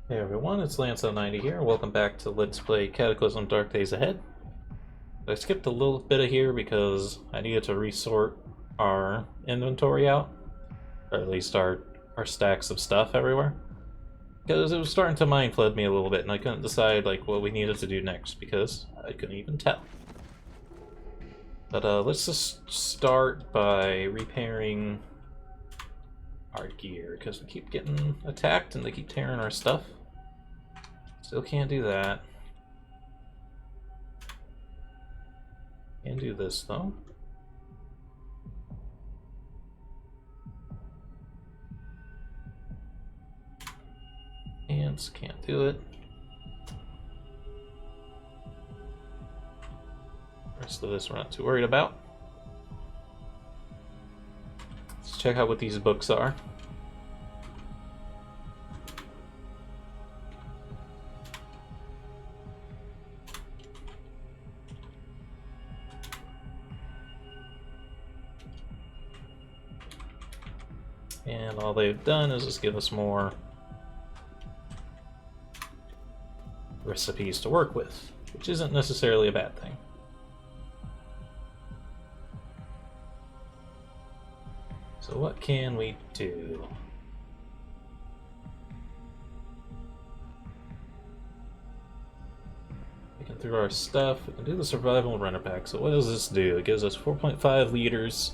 Hey everyone, it's Lance90 here. Welcome back to Let's Play Cataclysm Dark Days Ahead. I skipped a little bit of here because I needed to resort our inventory out, or at least our stacks of stuff everywhere. Because it was starting to mind flood me a little bit and I couldn't decide what we needed to do next because I couldn't even tell. But let's just start by repairing our gear because we keep getting attacked and they keep tearing our stuff. Still can't do that. Can do this though. Ants can't do it. The rest of this we're not too worried about. Let's check out what these books are. And all they've done is just give us more recipes to work with, which isn't necessarily a bad thing. So what can we do? Looking through our stuff, we can do the survival runner pack. So what does this do? It gives us 4.5 liters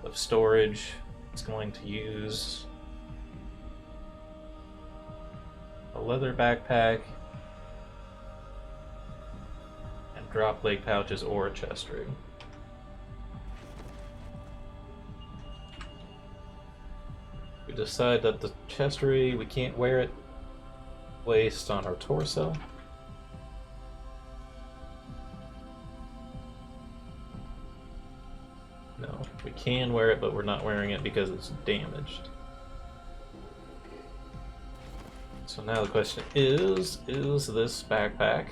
of storage. It's going to use a leather backpack and drop leg pouches or a chest rig. We decide that the chest rig, we can't wear it waist on our torso. No, we can wear it, but we're not wearing it because it's damaged. So now the question is this backpack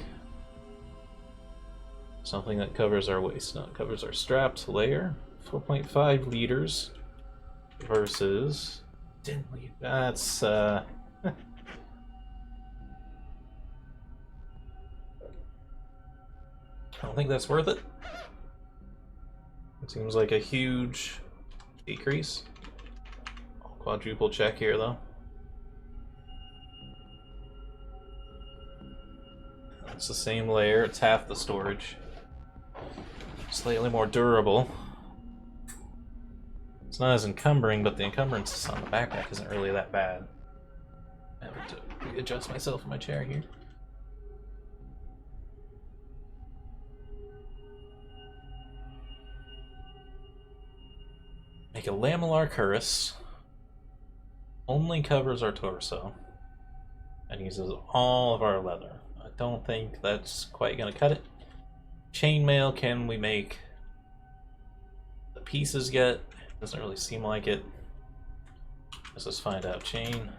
something that covers our waist? No, it covers our strapped layer. 4.5 liters versus 10 liters. That's, I don't think that's worth it. It seems like a huge decrease. I'll quadruple check here though. It's the same layer, it's half the storage. Slightly more durable. It's not as encumbering, but the encumbrance on the backpack isn't really that bad. I have to readjust myself in my chair here. Make a lamellar cuirass. Only covers our torso and uses all of our leather. I don't think that's quite gonna cut it. Chainmail, can we make the pieces yet? Doesn't really seem like it. Let's just find out. Chain.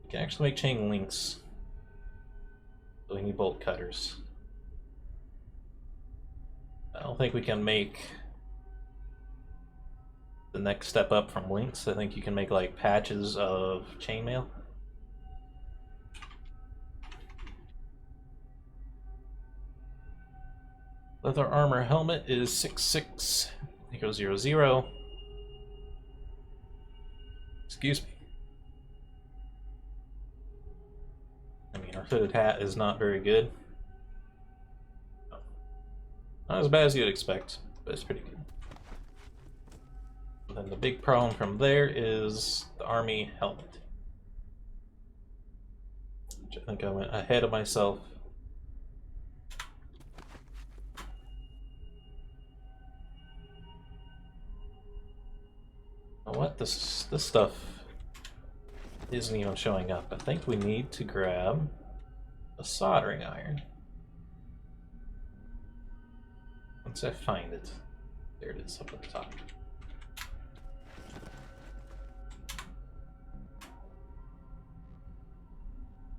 We can actually make chain links. So we need bolt cutters. I don't think we can make the next step up from links. I think you can make like patches of chainmail. Leather armor helmet is 6.6 equals 0.0. Excuse me. I mean, our hooded hat is not very good. Not as bad as you'd expect, but it's pretty good. And then the big problem from there is the army helmet, which I think I went ahead of myself. What? This stuff isn't even showing up. I think we need to grab a soldering iron. Once I find it. There it is up at the top.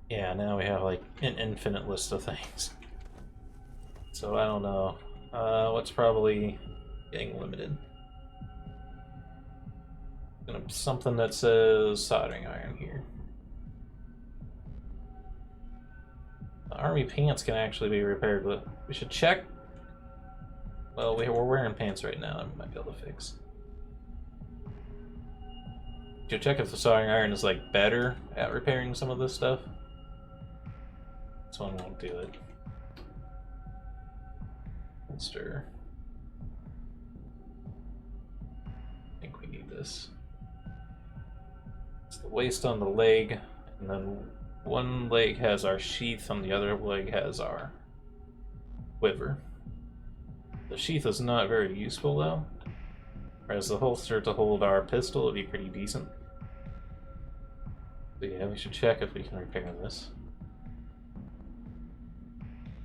Yeah, now we have like an infinite list of things. So I don't know. What's probably getting limited? Something that says soldering iron here. The army pants can actually be repaired, but we should check. Well, we're wearing pants right now, that we might be able to fix. Should check if the soldering iron is like better at repairing some of this stuff. This one won't do it. Holster. I think we need this. It's the waist on the leg, and then one leg has our sheath and the other leg has our quiver. The sheath is not very useful though, whereas the holster to hold our pistol would be pretty decent. So yeah, we should check if we can repair this.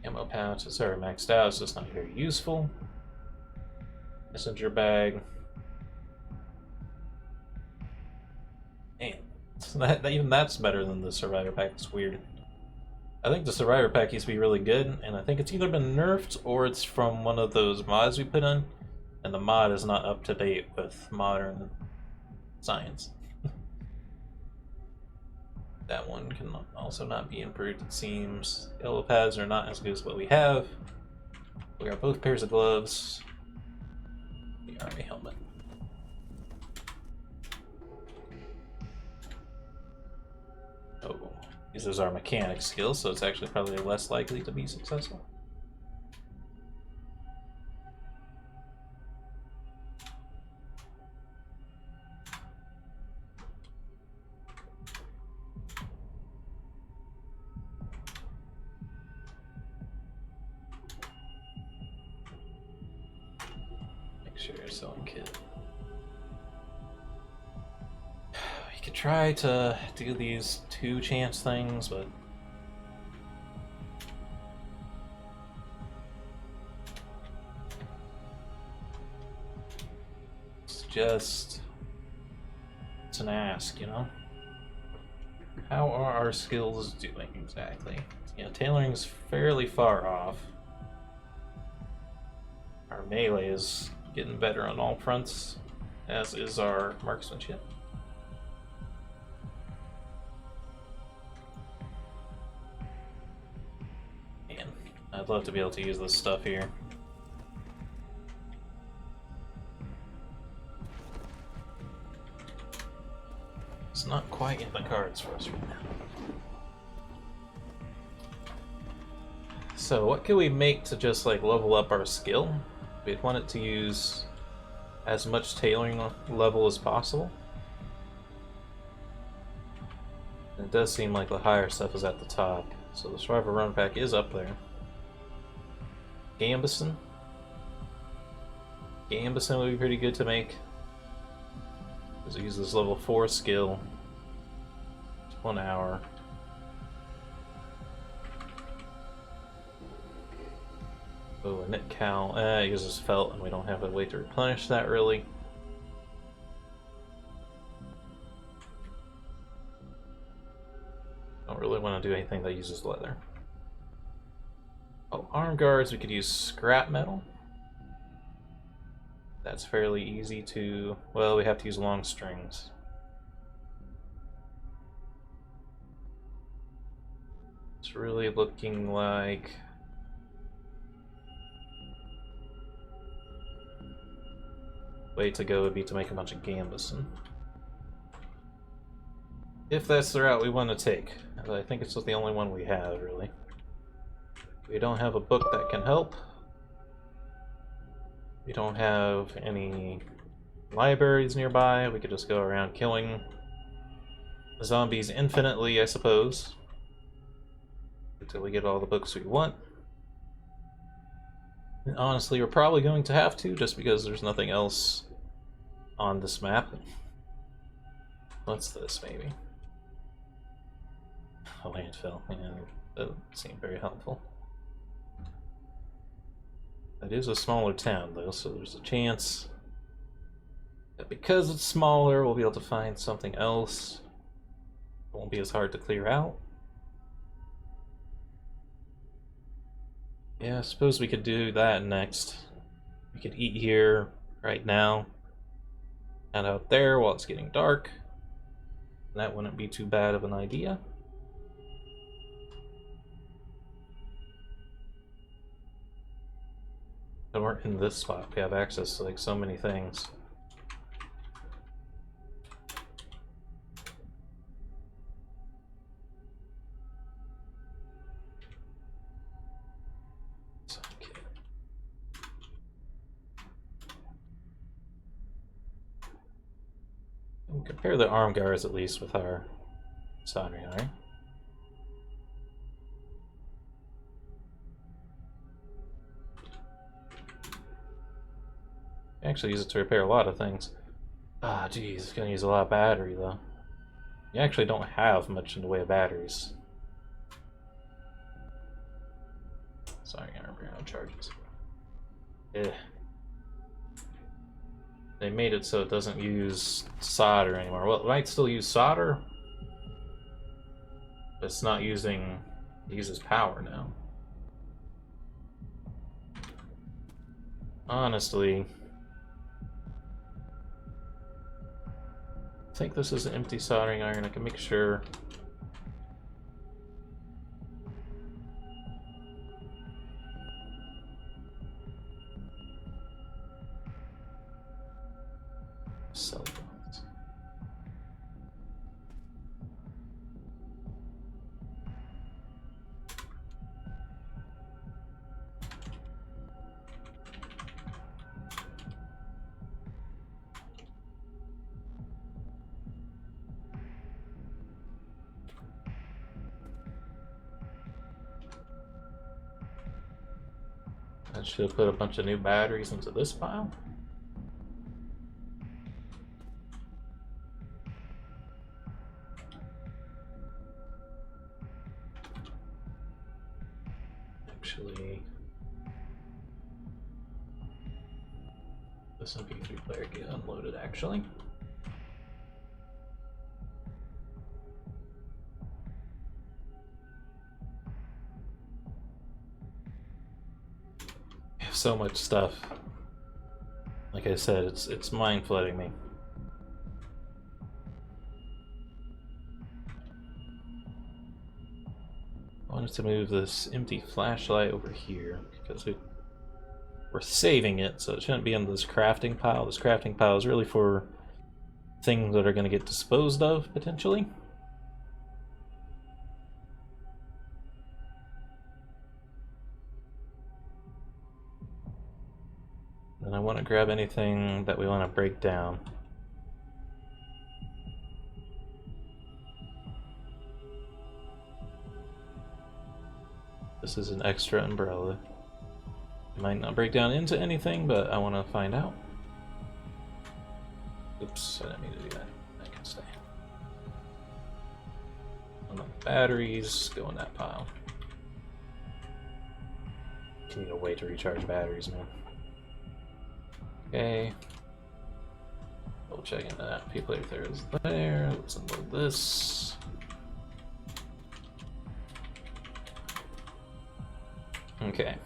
Ammo pouches are maxed out, so it's not very useful. Messenger bag. Man, even that's better than the Survivor pack. It's weird. I think the Survivor pack used to be really good, and I think it's either been nerfed or it's from one of those mods we put in, and the mod is not up to date with modern science. That one can also not be improved, it seems. Yellow pads are not as good as what we have. We got both pairs of gloves. The army helmet. Oh, uses our mechanic skills, so it's actually probably less likely to be successful. Sure, selling kit. We could try to do these 2 chance things, but it's an ask, you know? How are our skills doing exactly? You know, tailoring's fairly far off. Our melee is getting better on all fronts, as is our marksmanship. Man, I'd love to be able to use this stuff here. It's not quite in the cards for us right now. So what can we make to just like level up our skill? We'd want it to use as much tailoring level as possible. And it does seem like the higher stuff is at the top, so the Survivor Run Pack is up there. Gambison. Gambison would be pretty good to make, because it uses level 4 skill. It's 1 hour. Oh, a knit cowl. It uses felt, and we don't have a way to replenish that, really. Don't really want to do anything that uses leather. Oh, arm guards, we could use scrap metal. That's fairly easy to... well, we have to use long strings. It's really looking like... way to go would be to make a bunch of gambison. If that's the route we want to take. I think it's just the only one we have, really. We don't have a book that can help. We don't have any libraries nearby. We could just go around killing zombies infinitely, I suppose, until we get all the books we want. And honestly, we're probably going to have to, just because there's nothing else on this map. What's this, maybe? A landfill. Yeah, that doesn't seem very helpful. It is a smaller town, though, so there's a chance that because it's smaller, we'll be able to find something else. It won't be as hard to clear out. Yeah, I suppose we could do that next. We could eat here right now and out there while it's getting dark. That wouldn't be too bad of an idea. And we're in this spot. We have access to like so many things. Compare the arm guards at least with our soldering iron. Actually use it to repair a lot of things. Ah, geez, it's gonna use a lot of battery though. You actually don't have much in the way of batteries. Sorry, I remember no charges. They made it so it doesn't use solder anymore. Well, it might still use solder, but it's not using. It uses power now. Honestly, I think this is an empty soldering iron. I can make sure. Cell phones. I should have put a bunch of new batteries into this pile. Actually, this MP3 player get unloaded actually. I have so much stuff. Like I said, it's mind flooding me. I wanted to move this empty flashlight over here because we're saving it, so it shouldn't be in this crafting pile. This crafting pile is really for things that are going to get disposed of, potentially. And I want to grab anything that we want to break down. This is an extra umbrella. It might not break down into anything, but I want to find out. Oops, I didn't mean to do that. That can stay. And the batteries go in that pile. Need a way to recharge batteries, man. Okay. Double checking that P playthrough is there. Let's unload this. Okay.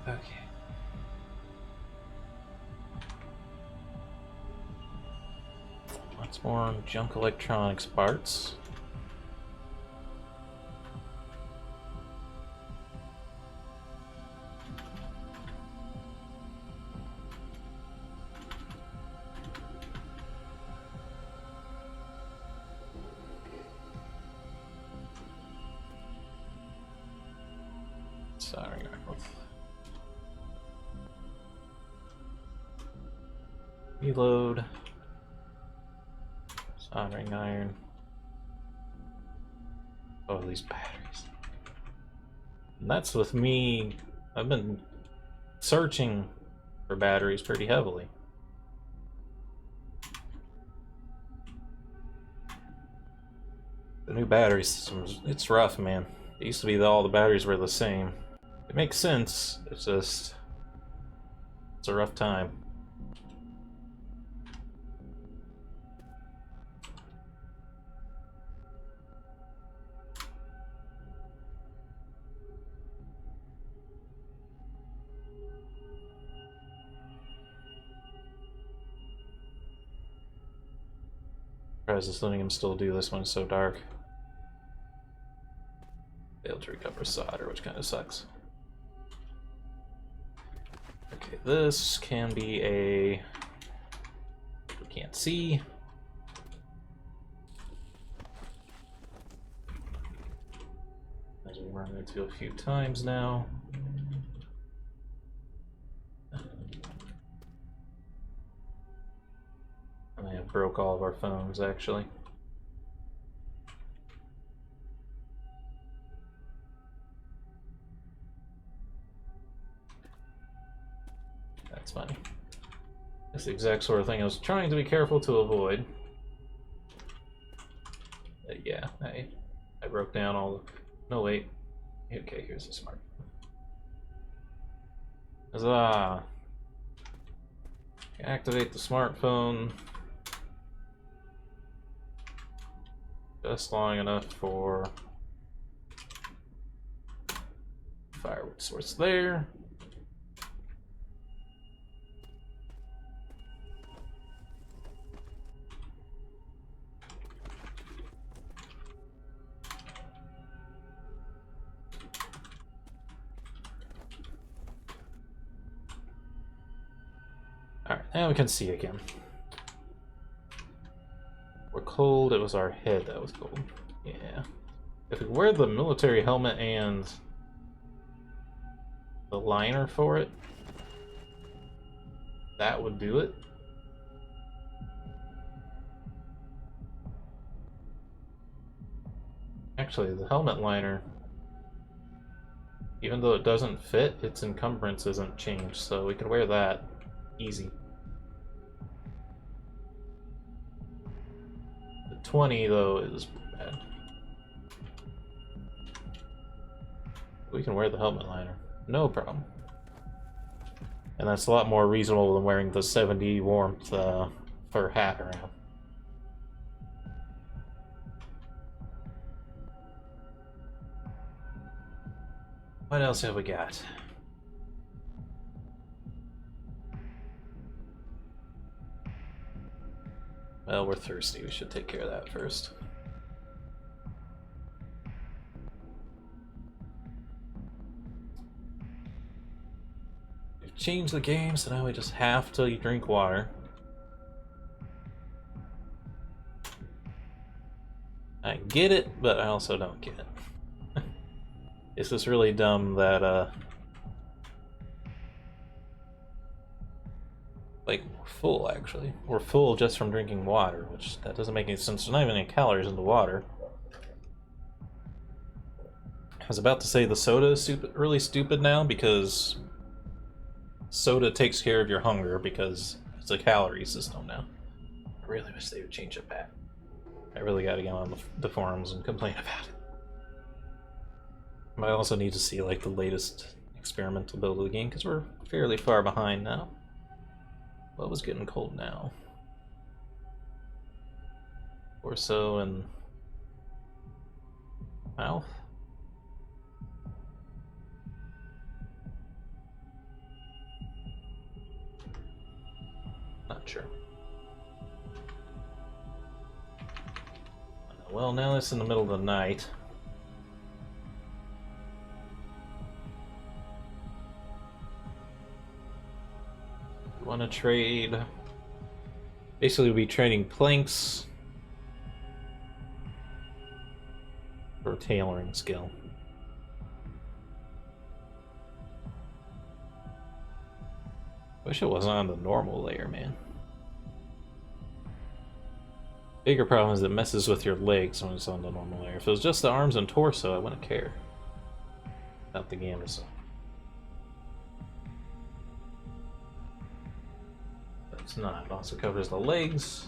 Okay. Lots more junk electronics parts. Sorry, reload. Soldering iron. Oh, these batteries. And that's with me. I've been searching for batteries pretty heavily. The new battery system, it's rough, man. It used to be that all the batteries were the same. It makes sense, it's just, it's a rough time. Surprised it's letting him still do this when it's so dark. Failed to recover solder, which kind of sucks. Okay, this can be a... we can't see. As we run into a few times now. I may have broke all of our phones, actually. That's funny. That's the exact sort of thing I was trying to be careful to avoid. Yeah, I broke down all the... no, wait. Okay, here's the smart. Huzzah! Activate the smartphone. Just long enough for firewood source there. Alright, now we can see again. We're cold, it was our head that was cold. Yeah. If we wear the military helmet and the liner for it, that would do it. Actually, the helmet liner, even though it doesn't fit, its encumbrance isn't changed, so we can wear that easy. The 20, though, is bad. We can wear the helmet liner, no problem. And that's a lot more reasonable than wearing the 70 warmth fur hat around. What else have we got? Well, we're thirsty. We should take care of that first. We've changed the game, so now we just have to drink water. I get it, but I also don't get it. It's just really dumb that, like, we're full, actually. We're full just from drinking water, which that doesn't make any sense. There's not even any calories in the water. I was about to say the soda is really stupid now, because soda takes care of your hunger, because it's a calorie system now. I really wish they would change it back. I really gotta get on the forums and complain about it. I also need to see like the latest experimental build of the game because we're fairly far behind now. What was getting cold now? Torso and mouth. Not sure. Well, now it's in the middle of the night. Want to trade? Basically, we'll be trading planks for tailoring skill. Wish it wasn't on the normal layer, man. Bigger problem is it messes with your legs when it's on the normal layer. If it was just the arms and torso, I wouldn't care about the gamma. It's not. It also covers the legs.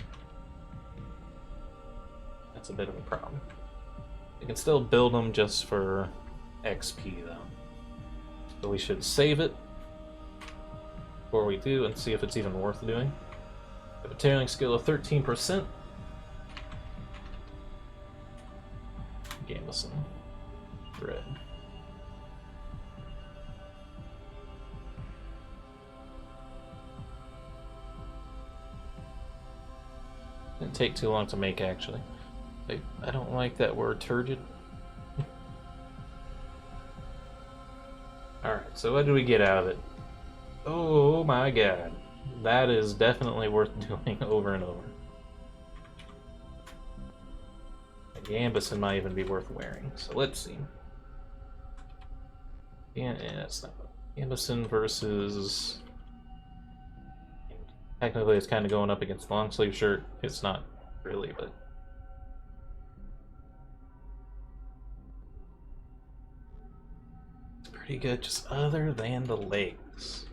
That's a bit of a problem. You can still build them just for XP though. So we should save it before we do and see if it's even worth doing. We have a tailoring skill of 13%. Gamblesome. Thread. Didn't take too long to make, actually. I don't like that word, turgid. Alright, so what do we get out of it? Oh my god. That is definitely worth doing over and over. A Gambison might even be worth wearing, so let's see. Yeah, it's not. Gambison versus... Technically it's kind of going up against the long sleeve shirt. It's not really, but... pretty good, just other than the legs.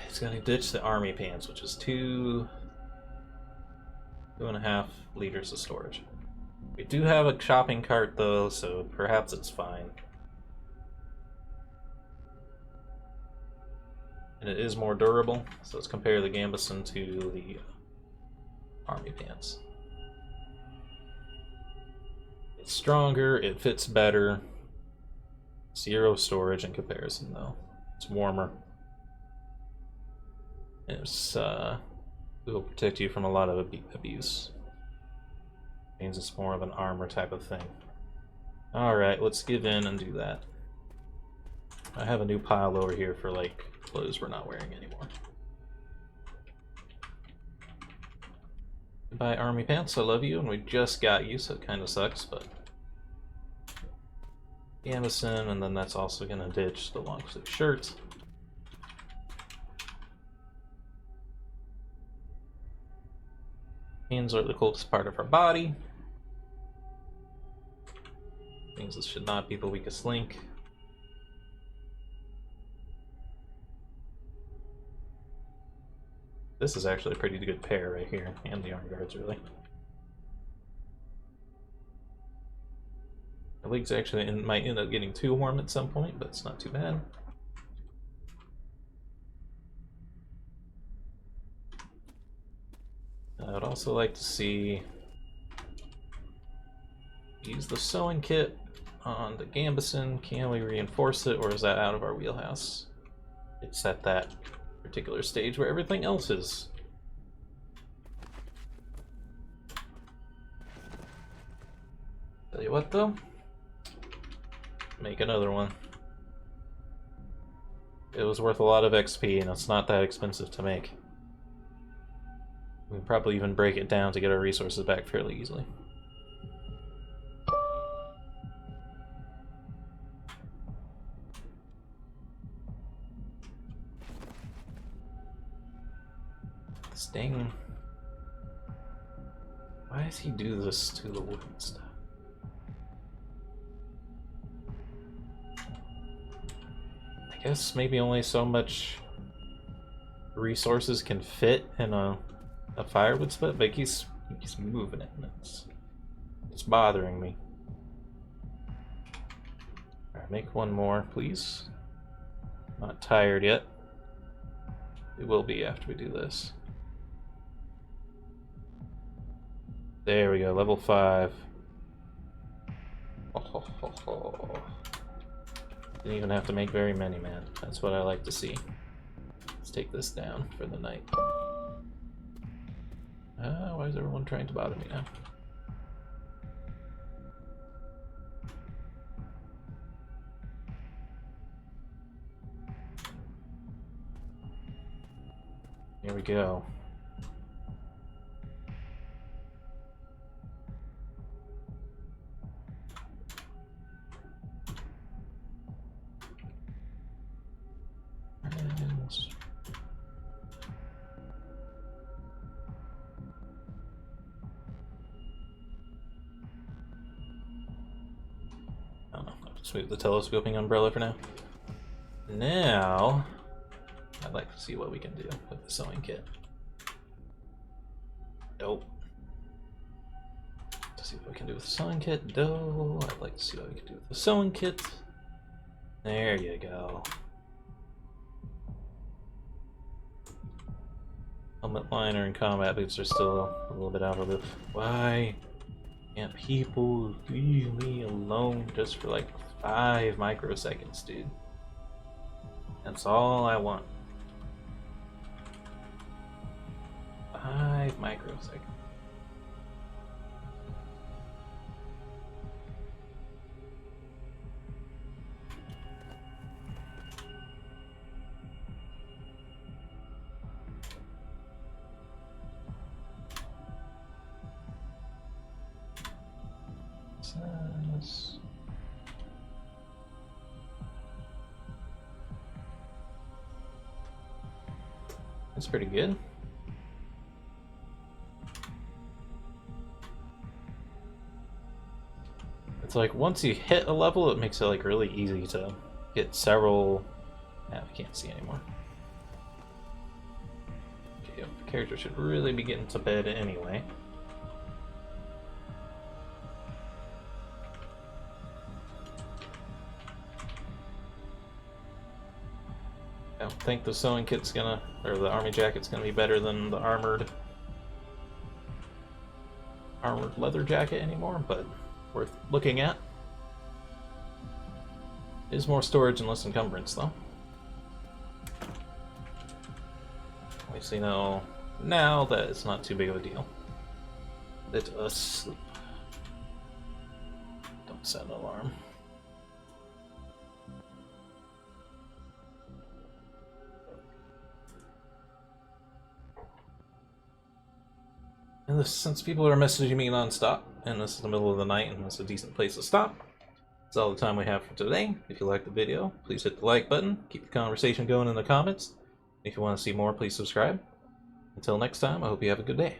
It's gonna ditch the army pants, which is 2.5 liters of storage. We do have a shopping cart though, so perhaps it's fine. And it is more durable, so let's compare the Gambison to the army pants. It's stronger, it fits better. 0 storage in comparison though. It's warmer. It will protect you from a lot of abuse. Means it's more of an armor type of thing. Alright, let's give in and do that. I have a new pile over here for like clothes we're not wearing anymore. Goodbye army pants, I love you, and we just got you, so it kind of sucks, but... Gambison, and then that's also going to ditch the long sleeve shirt. Hands are the coldest part of our body. Means this should not be the weakest link. This is actually a pretty good pair right here, and the arm guards really. The legs actually might end up getting too warm at some point, but it's not too bad. I would also like to see use the sewing kit on the Gambison. Can we reinforce it, or is that out of our wheelhouse? It's at that particular stage where everything else is. Tell you what though, make another one. It was worth a lot of XP and it's not that expensive to make. We can probably even break it down to get our resources back fairly easily. Sting. Why does he do this to the wooden stuff? I guess maybe only so much resources can fit in a firewood split, but he's moving it, and it's bothering me. Alright, make one more, please. Not tired yet. It will be after we do this. There we go, level 5. Didn't even have to make very many, man. That's what I like to see. Let's take this down for the night. Why is everyone trying to bother me now? Here we go. Just move the telescoping umbrella for now. Now, I'd like to see what we can do with the sewing kit. Dope. To see what we can do with the sewing kit. Dope. I'd like to see what we can do with the sewing kit. There you go. Helmet liner and combat boots are still a little bit out of the... Why can't people leave me alone just for like 5 microseconds, dude? That's all I want. 5 microseconds. That's pretty good. It's like once you hit a level, it makes it like really easy to get several. Yeah, I can't see anymore. Okay, the character should really be getting to bed anyway. I don't think the sewing kit's gonna, or the army jacket's gonna be better than the armored leather jacket anymore, but worth looking at. Is more storage and less encumbrance though. We see now that it's not too big of a deal. Let us sleep. Don't set an alarm. And since people are messaging me non-stop, and this is the middle of the night, and this is a decent place to stop, that's all the time we have for today. If you liked the video, please hit the like button, keep the conversation going in the comments. If you want to see more, please subscribe. Until next time, I hope you have a good day.